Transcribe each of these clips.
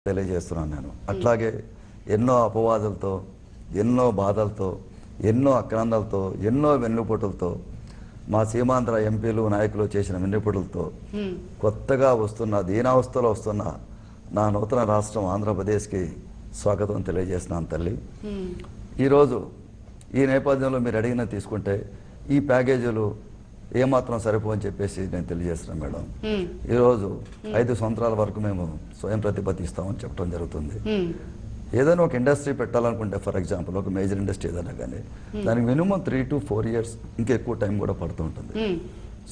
తెలియజేస్తున్నాను నేను. అట్లాగే ఎన్నో అపవాదులతో, ఎన్నో బాధలతో, ఎన్నో అక్రాందాలతో, ఎన్నో వెన్నుపోటులతో, మా సీమాంధ్ర ఎంపీలు నాయకులు చేసిన వెన్నుపోటులతో కొత్తగా వస్తున్న దీనావస్థలో వస్తున్న నా నూతన రాష్ట్రం ఆంధ్రప్రదేశ్కి స్వాగతం తెలియజేస్తున్నాను తల్లి. ఈరోజు ఈ నేపథ్యంలో మీరు అడిగిన తీసుకుంటే ఈ ప్యాకేజీలు ఏమాత్రం సరిపోని చెప్పేసి నేను తెలియజేస్తున్నాను మేడం. ఈరోజు 5 సంవత్సరాల వరకు మేము స్వయం ప్రతిపత్తి ఇస్తామని చెప్పడం జరుగుతుంది. ఏదైనా ఒక ఇండస్ట్రీ పెట్టాలనుకుంటే, ఫర్ ఎగ్జాంపుల్ ఒక మేజర్ ఇండస్ట్రీ ఏదైనా కానీ దానికి మినిమం 3 to 4 years ఇంకా ఎక్కువ టైం కూడా పడుతూ ఉంటుంది.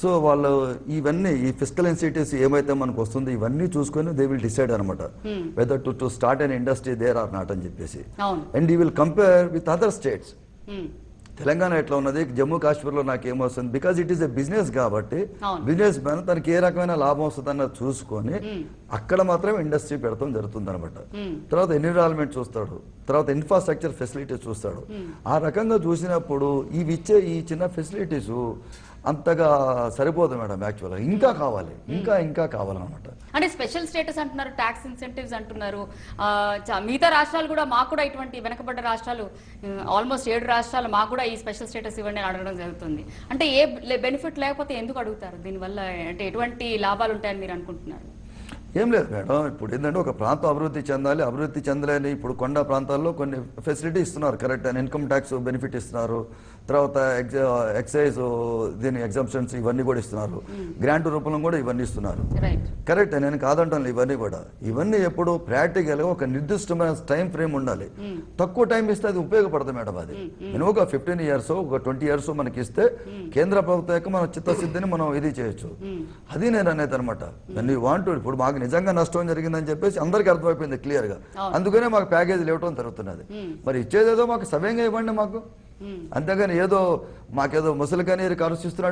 సో వాళ్ళు ఇవన్నీ ఈ ఫిజికల్ ఇన్సెంటివ్స్ ఏమైతే మనకు వస్తుంది ఇవన్నీ చూసుకొని దే విల్ డిసైడ్ అనమాట whether to start an industry there or not అని చెప్పేసి. And you will compare with other states. Telangana ఎట్లా ఉన్నది, జమ్మూ కాశ్మీర్లో నాకు ఏమొస్తుంది, because it is a business కాబట్టి బిజినెస్ మ్యాన్ తనకి ఏ రకమైన లాభం వస్తుంది అన్నది చూసుకొని అక్కడ మాత్రమే ఇండస్ట్రీ పెడతాం జరుగుతుంది అనమాట. తర్వాత ఎన్విరాన్మెంట్ చూస్తాడు, తర్వాత ఇన్ఫ్రాస్ట్రక్చర్ ఫెసిలిటీస్ చూస్తాడు. ఆ రకంగా చూసినప్పుడు ఇవి ఇచ్చే ఈ చిన్న ఫెసిలిటీస్ అంతగా సరిపోదు మేడం. యాక్చువల్గా ఇంకా కావాలి, ఇంకా కావాలన్నమాట. అంటే స్పెషల్ స్టేటస్ అంటున్నారు, ట్యాక్స్ ఇన్సెంటివ్స్ అంటున్నారు. మిగతా రాష్ట్రాలు కూడా మాకు కూడా ఇటువంటి వెనకబడ్డ రాష్ట్రాలు ఆల్మోస్ట్ 7 రాష్ట్రాలు మాకు కూడా ఈ స్పెషల్ స్టేటస్ ఇవ్వండి అని అడగడం జరుగుతుంది. అంటే ఏ బెనిఫిట్ లేకపోతే ఎందుకు అడుగుతారు? దీనివల్ల అంటే ఎటువంటి లాభాలు ఉంటాయని మీరు అనుకుంటున్నారు? ఏం లేదు మేడం. ఇప్పుడు ఏంటంటే ఒక ప్రాంతం అభివృద్ధి చెందాలి, అభివృద్ధి చెందలేని ఇప్పుడు కొండ ప్రాంతాల్లో కొన్ని ఫెసిలిటీ ఇస్తున్నారు, కరెక్ట్ అని ఇన్కమ్ ట్యాక్స్ బెనిఫిట్ ఇస్తున్నారు, తర్వాత ఎక్సైజ్ దీని ఎగ్జామ్షన్స్ ఇవన్నీ కూడా ఇస్తున్నారు, గ్రాంట్ రూపంలో కూడా ఇవన్నీ ఇస్తున్నారు, కరెక్ట్. నేను కాదంటాను ఇవన్నీ కూడా. ఇవన్నీ ఎప్పుడు ప్రాక్టికల్గా ఒక నిర్దిష్టమైన టైం ఫ్రేమ్ ఉండాలి. తక్కువ టైం ఇస్తే అది ఉపయోగపడుతుంది మేడం. అది నేను ఒక 15 years ఒక 20 years మనకి ఇస్తే కేంద్ర ప్రభుత్వం యొక్క మన చిత్తశుద్ధిని మనం ఇది చేయొచ్చు. అది నేను అనేది అనమాట. నేను వాంట్ ఇప్పుడు మాకు నిజంగా నష్టం జరిగిందని చెప్పేసి అందరికీ అర్థమైపోయింది క్లియర్ గా. అందుకనే మాకు ప్యాకేజీలు ఇవ్వడం జరుగుతున్నది. మరి ఇచ్చేదేదో మాకు సవ్యంగా ఇవ్వండి మాకు, అంతేగాని ఏదో మాకేదో ముసలికని కరుసిస్తున్నాడు